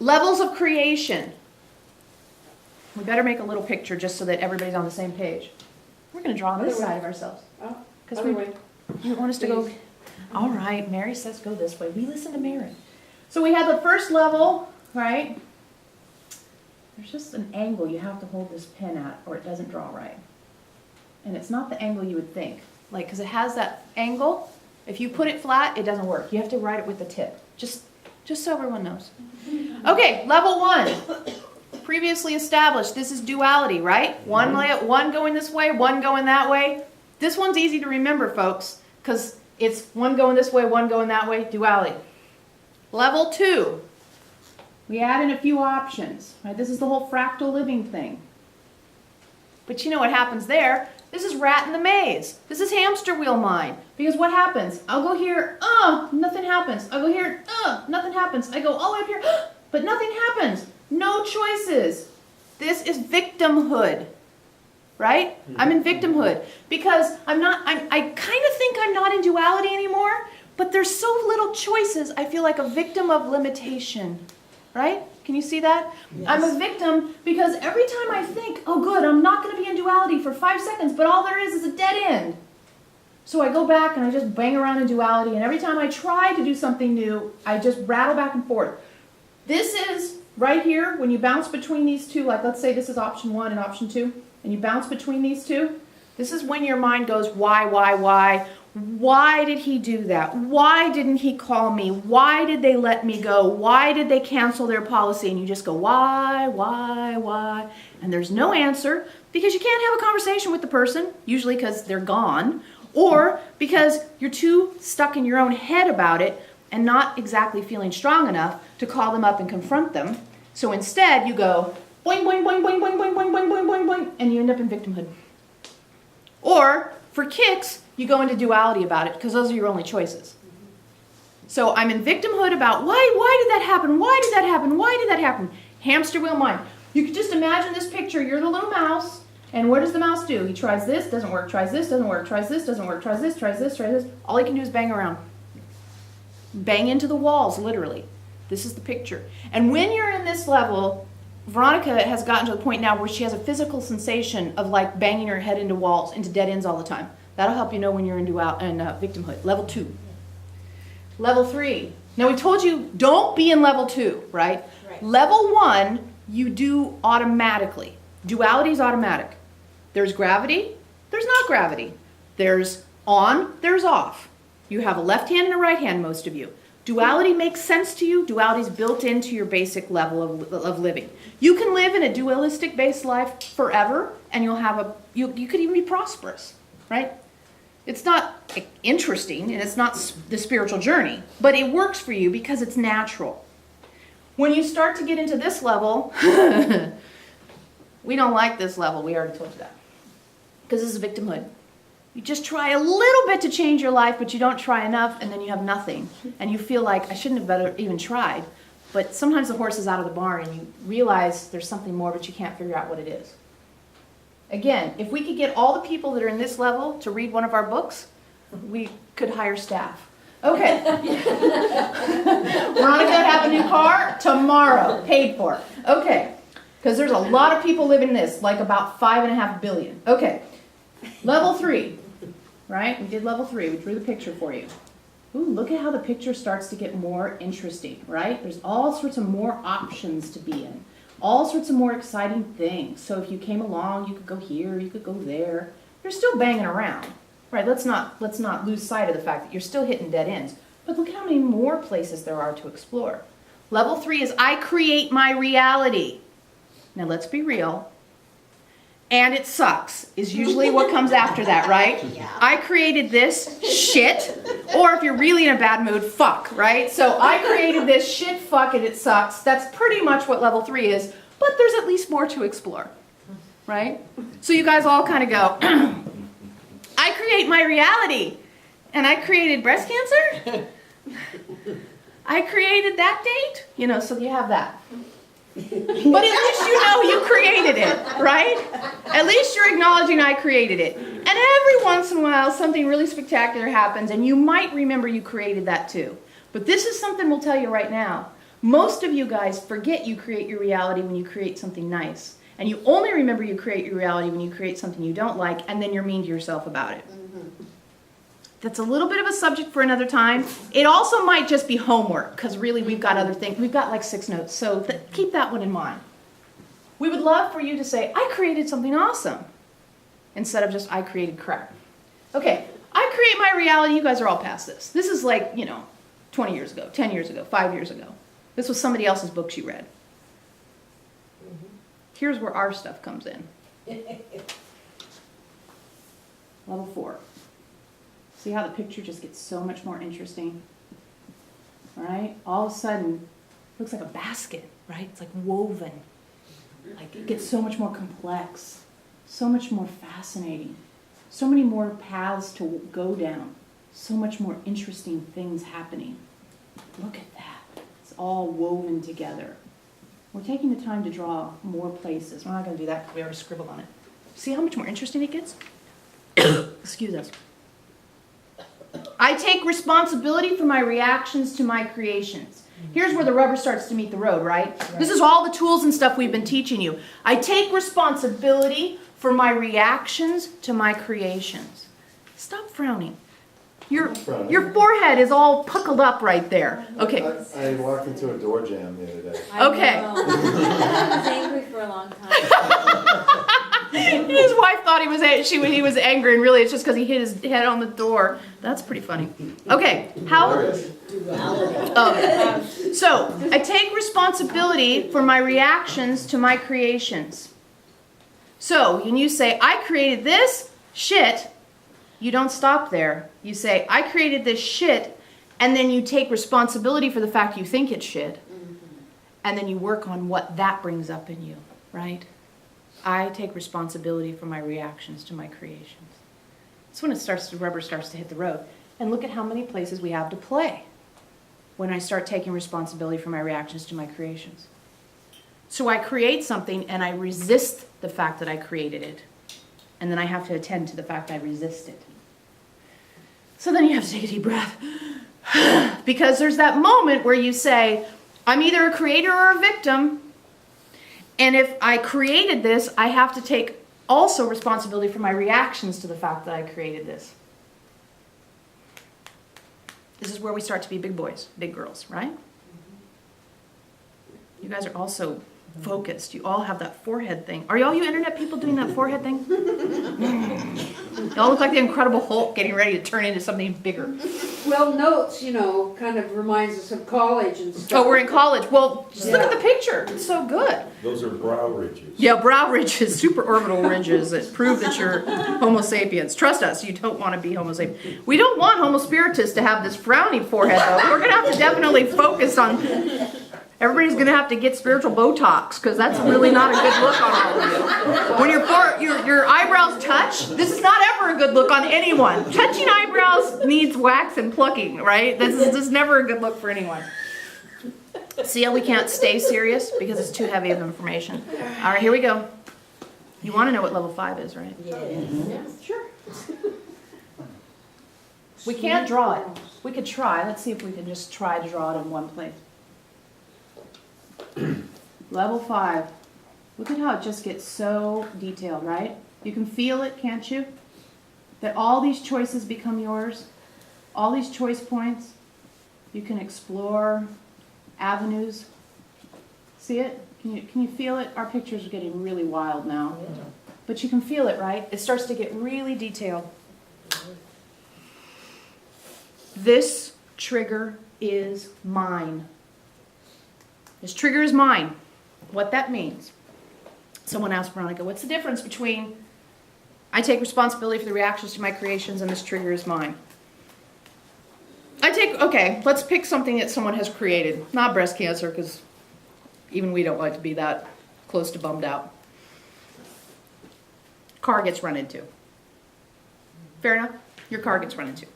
Levels of creation. We better make a little picture just so that everybody's on the same page. We're going to draw on this side of ourselves. Because you want us to go. All right, Mary says go this way. We listen to Mary. So we have the first level, right? There's just an angle you have to hold this pen at or it doesn't draw right. And it's not the angle you would think. Like, because it has that angle. If you put it flat, it doesn't work. You have to write it with the tip. Just so everyone knows. Okay, level 1. Previously established. This is duality, right? One going this way, one going that way. This one's easy to remember, folks, because it's one going this way, one going that way, duality. Level 2. We add in a few options, right? This is the whole fractal living thing. But you know what happens there? This is rat in the maze. This is hamster wheel mind. Because what happens? I'll go here, nothing happens. I'll go here, nothing happens. I go all the way up here, but nothing happens. No choices. This is victimhood, right? I'm in victimhood because I kind of think I'm not in duality anymore, but there's so little choices. I feel like a victim of limitation, right? Can you see that? Yes. I'm a victim because every time I think, oh good, I'm not going to be in duality for 5 seconds, but all there is a dead end. So I go back and I just bang around in duality, and every time I try to do something new, I just rattle back and forth. This is right here, when you bounce between these two, like let's say this is option 1 and option 2, and you bounce between these two, this is when your mind goes, why? Why did he do that? Why didn't he call me? Why did they let me go? Why did they cancel their policy? And you just go, why? And there's no answer because you can't have a conversation with the person, usually because they're gone, or because you're too stuck in your own head about it and not exactly feeling strong enough to call them up and confront them. So instead you go, boing, boing, boing, boing, boing, boing, boing, boing, boing, boing, boing, and you end up in victimhood. Or, for kicks, you go into duality about it because those are your only choices. So I'm in victimhood about why did that happen? Why did that happen? Why did that happen? Hamster wheel mind. You could just imagine this picture. You're the little mouse, and what does the mouse do? He tries this, doesn't work, tries this, doesn't work, tries this, doesn't work, tries this, tries this, tries this. All he can do is bang around. Bang into the walls, literally. This is the picture. And when you're in this level, Veronica has gotten to the point now where she has a physical sensation of like banging her head into walls, into dead ends all the time. That'll help you know when you're in victimhood. Level 2. Level 3. Now we told you don't be in level 2, right? Level 1 you do automatically. Duality is automatic. There's gravity, there's not gravity. There's on, there's off. You have a left hand and a right hand, most of you. Duality makes sense to you. Duality is built into your basic level of living. You can live in a dualistic based life forever and you'll have you could even be prosperous, right? It's not interesting and it's not the spiritual journey, but it works for you because it's natural. When you start to get into this level, we don't like this level. We already told you that. Because this is victimhood. You just try a little bit to change your life, but you don't try enough, and then you have nothing. And you feel like, I shouldn't have even tried. But sometimes the horse is out of the barn, and you realize there's something more, but you can't figure out what it is. Again, if we could get all the people that are in this level to read one of our books, we could hire staff. Okay. Veronica have a new car tomorrow, paid for. Okay. Because there's a lot of people living in this, like about 5.5 billion. Okay. Level 3. Right? We did level 3. We drew the picture for you. Ooh, look at how the picture starts to get more interesting, right? There's all sorts of more options to be in. All sorts of more exciting things. So if you came along, you could go here, you could go there. You're still banging around. Right, let's not lose sight of the fact that you're still hitting dead ends. But look how many more places there are to explore. Level 3 is I create my reality. Now let's be real. And it sucks is usually what comes after that, right? Yeah. I created this shit. Or if you're really in a bad mood, fuck, right? So I created this shit, fuck, and it sucks. That's pretty much what level 3 is. But there's at least more to explore, right? So you guys all kind of go, I create my reality. And I created breast cancer? I created that date? You know, so you have that. But at least you know you created it, right? At least you're acknowledging I created it. And every once in a while, something really spectacular happens, and you might remember you created that too. But this is something we'll tell you right now. Most of you guys forget you create your reality when you create something nice. And you only remember you create your reality when you create something you don't like, and then you're mean to yourself about it. That's a little bit of a subject for another time. It also might just be homework, because really we've got other things. We've got like 6 notes, so keep that one in mind. We would love for you to say, I created something awesome, instead of just, I created crap. Okay, I create my reality. You guys are all past this. This is like, 20 years ago, 10 years ago, 5 years ago. This was somebody else's books you read. Here's where our stuff comes in. Level 4. See how the picture just gets so much more interesting? All right? All of a sudden, it looks like a basket, right? It's like woven. Like it gets so much more complex, so much more fascinating, so many more paths to go down, so much more interesting things happening. Look at that. It's all woven together. We're taking the time to draw more places. We're not going to do that because we already scribbled on it. See how much more interesting it gets? Excuse us. I take responsibility for my reactions to my creations. Here's where the rubber starts to meet the road, right? This is all the tools and stuff we've been teaching you. I take responsibility for my reactions to my creations. Stop frowning. Your forehead is all puckled up right there. Okay. I walked into a door jam the other day. Okay. I was angry for a long time. His wife thought he was angry, and really it's just because he hit his head on the door. That's pretty funny. Okay, so I take responsibility for my reactions to my creations. So when you say, I created this shit, you don't stop there. You say, I created this shit, and then you take responsibility for the fact you think it's shit, and then you work on what that brings up in you, right? I take responsibility for my reactions to my creations. That's when the rubber starts to hit the road. And look at how many places we have to play when I start taking responsibility for my reactions to my creations. So I create something and I resist the fact that I created it. And then I have to attend to the fact I resist it. So then you have to take a deep breath. Because there's that moment where you say, I'm either a creator or a victim. And if I created this, I have to take also responsibility for my reactions to the fact that I created this. This is where we start to be big boys, big girls, right? You guys are also focused. You all have that forehead thing. Are all you internet people doing that forehead thing? Y'all look like the Incredible Hulk getting ready to turn into something bigger. Well, notes, kind of reminds us of college and stuff. Oh, we're in college. Well, just look at the picture. It's so good. Those are brow ridges. Yeah, brow ridges, superorbital ridges that prove that you're Homo sapiens. Trust us, you don't want to be Homo sapiens. We don't want Homo spiritus to have this frowny forehead, though. We're going to have to definitely focus on... Everybody's going to have to get spiritual Botox, because that's really not a good look on all of you. When your eyebrows touch, this is not ever a good look on anyone. Touching eyebrows needs wax and plucking, right? This is never a good look for anyone. See how we can't stay serious? Because it's too heavy of information. All right, here we go. You want to know what level 5 is, right? Yes. Sure. We can't draw it. We could try. Let's see if we can just try to draw it in one place. Level 5. Look at how it just gets so detailed, right? You can feel it, can't you? That all these choices become yours. All these choice points. You can explore avenues. See it? Can you feel it? Our pictures are getting really wild now. Yeah. But you can feel it, right? It starts to get really detailed. This trigger is mine. This trigger is mine. What that means. Someone asked Veronica, what's the difference between I take responsibility for the reactions to my creations and this trigger is mine? Okay, let's pick something that someone has created. Not breast cancer, because even we don't like to be that close to bummed out. Car gets run into. Fair enough? Your car gets run into.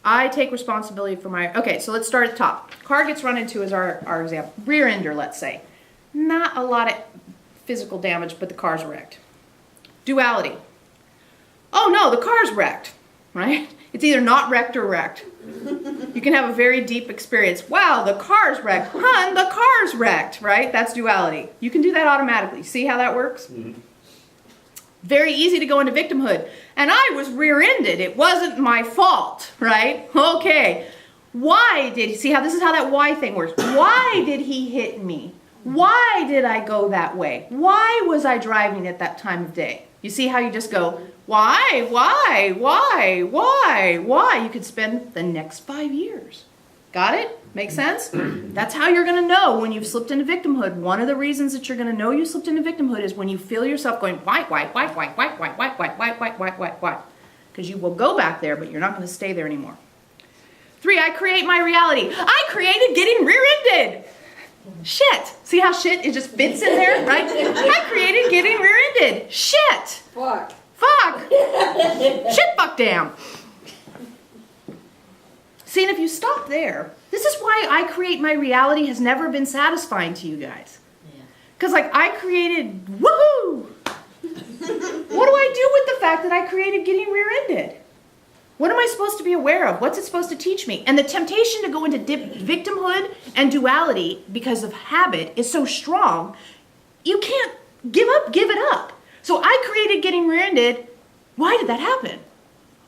I take responsibility for my... Okay, so let's start at the top. Car gets run into is our example. Rear ender, let's say. Not a lot of physical damage, but the car's wrecked. Duality. Oh no, the car's wrecked, right? It's either not wrecked or wrecked. You can have a very deep experience. Wow, the car's wrecked. Hun, the car's wrecked, right? That's duality. You can do that automatically. See how that works? Mm-hmm. Very easy to go into victimhood. And I was rear-ended. It wasn't my fault, right? Okay. Why did he, see how this is how that why thing works. Why did he hit me? Why did I go that way? Why was I driving at that time of day? You see how you just go, why? You could spend the next 5 years. Got it? Make sense? That's how you're going to know when you've slipped into victimhood. One of the reasons that you're going to know you slipped into victimhood is when you feel yourself going, why? Because you will go back there, but you're not going to stay there anymore. 3, I create my reality. I created getting rear-ended. Shit. See how shit, it just fits in there, right? I created getting rear-ended. Shit. Fuck. Shit, fuck, damn. See, and if you stop there, this is why I create my reality has never been satisfying to you guys. Because, like, I created, woohoo! What do I do with the fact that I created getting rear-ended? What am I supposed to be aware of? What's it supposed to teach me? And the temptation to go into victimhood and duality because of habit is so strong, you can't give it up. So I created getting rear-ended. Why did that happen?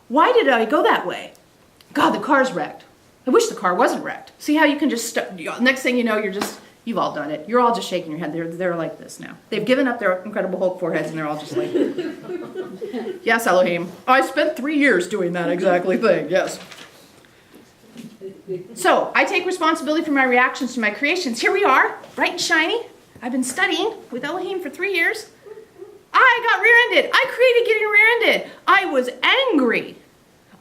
Why did I go that way? God, the car's wrecked. I wish the car wasn't wrecked. See how you can just, next thing you know, you've all done it. You're all just shaking your head. They're like this now. They've given up their Incredible Hulk foreheads and they're all just like, yes, Elohim. I spent 3 years doing that exactly thing, yes. So, I take responsibility for my reactions to my creations. Here we are, bright and shiny. I've been studying with Elohim for 3 years. I got rear-ended. I created getting rear-ended. I was angry.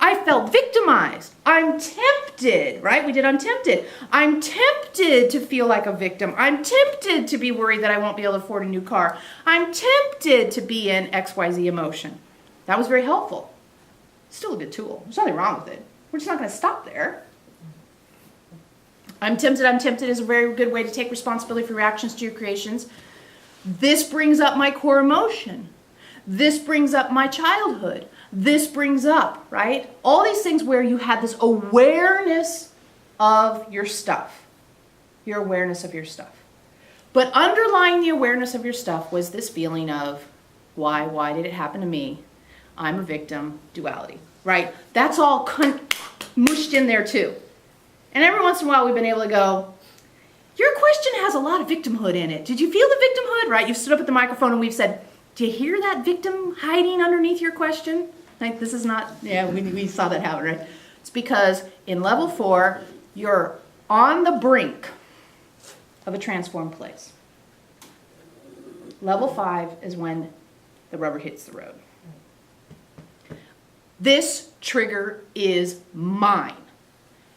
I felt victimized. I'm tempted, right? We did I'm tempted. I'm tempted to feel like a victim. I'm tempted to be worried that I won't be able to afford a new car. I'm tempted to be in XYZ emotion. That was very helpful. Still a good tool. There's nothing wrong with it. We're just not going to stop there. I'm tempted is a very good way to take responsibility for reactions to your creations. This brings up my core emotion. This brings up my childhood. This brings up, right? All these things where you had this awareness of your stuff. Your awareness of your stuff. But underlying the awareness of your stuff was this feeling of, why did it happen to me? I'm a victim, duality, right? That's all mushed in there too. And every once in a while we've been able to go, your question has a lot of victimhood in it. Did you feel the victimhood, right? You stood up at the microphone and we've said, do you hear that victim hiding underneath your question? Like, this is not, yeah, we saw that happen, right? It's because in level 4, you're on the brink of a transformed place. Level 5 is when the rubber hits the road. This trigger is mine.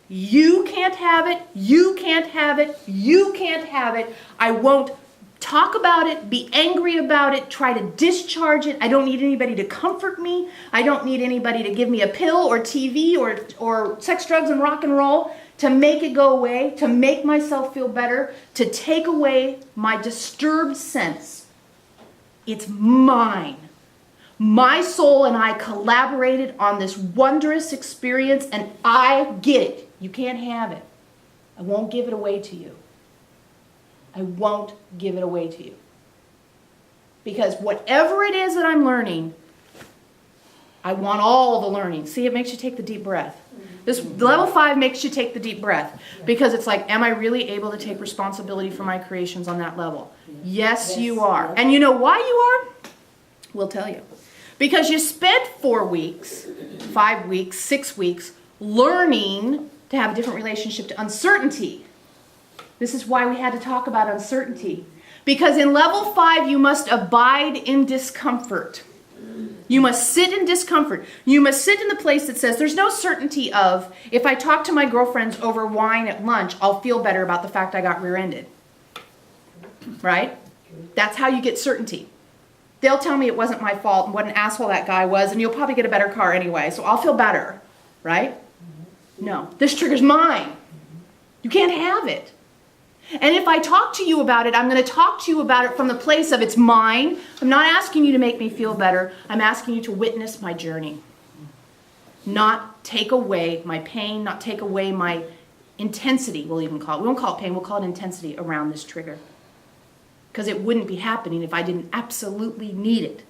You can't have it, you can't have it, you can't have it. I won't talk about it, be angry about it, try to discharge it. I don't need anybody to comfort me. I don't need anybody to give me a pill or TV or sex, drugs, and rock and roll to make it go away, to make myself feel better, to take away my disturbed sense. It's mine. My soul and I collaborated on this wondrous experience and I get it. You can't have it. I won't give it away to you. I won't give it away to you. Because whatever it is that I'm learning, I want all the learning. See, it makes you take the deep breath. This level 5 makes you take the deep breath. Because it's like, am I really able to take responsibility for my creations on that level? Yes, you are. And you know why you are? We'll tell you. Because you spent 4 weeks, 5 weeks, 6 weeks learning to have a different relationship to uncertainty. This is why we had to talk about uncertainty. Because in level 5, you must abide in discomfort. You must sit in discomfort. You must sit in the place that says, there's no certainty of, if I talk to my girlfriends over wine at lunch, I'll feel better about the fact I got rear-ended. Right? That's how you get certainty. They'll tell me it wasn't my fault and what an asshole that guy was, and you'll probably get a better car anyway, so I'll feel better. Right? No. This trigger's mine. You can't have it. And if I talk to you about it, I'm going to talk to you about it from the place of it's mine. I'm not asking you to make me feel better. I'm asking you to witness my journey. Not not take away my pain, not take away my intensity, we'll even call it. We won't call it pain, we'll call it intensity around this trigger. Because it wouldn't be happening if I didn't absolutely need it.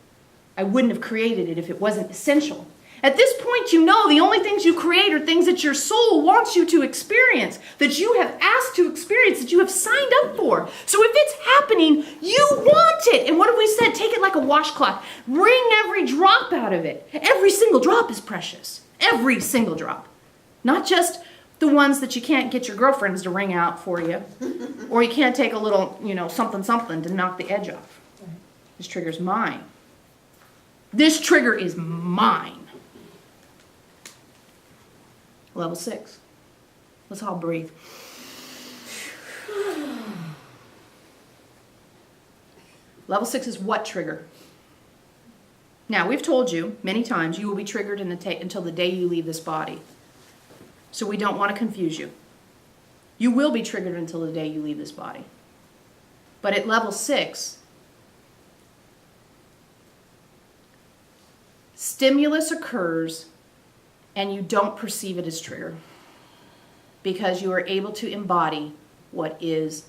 I wouldn't have created it if it wasn't essential. At this point, you know the only things you create are things that your soul wants you to experience, that you have asked to experience, that you have signed up for. So if it's happening, you want it. And what have we said? Take it like a washcloth. Wring every drop out of it. Every single drop is precious. Every single drop. Not just the ones that you can't get your girlfriends to wring out for you. Or you can't take a little, something to knock the edge off. This trigger's mine. This trigger is mine. Level 6. Let's all breathe. Level 6 is what trigger? Now, we've told you many times you will be triggered until the day you leave this body. So we don't want to confuse you. You will be triggered until the day you leave this body. But at level 6, stimulus occurs and you don't perceive it as trigger because you are able to embody what is.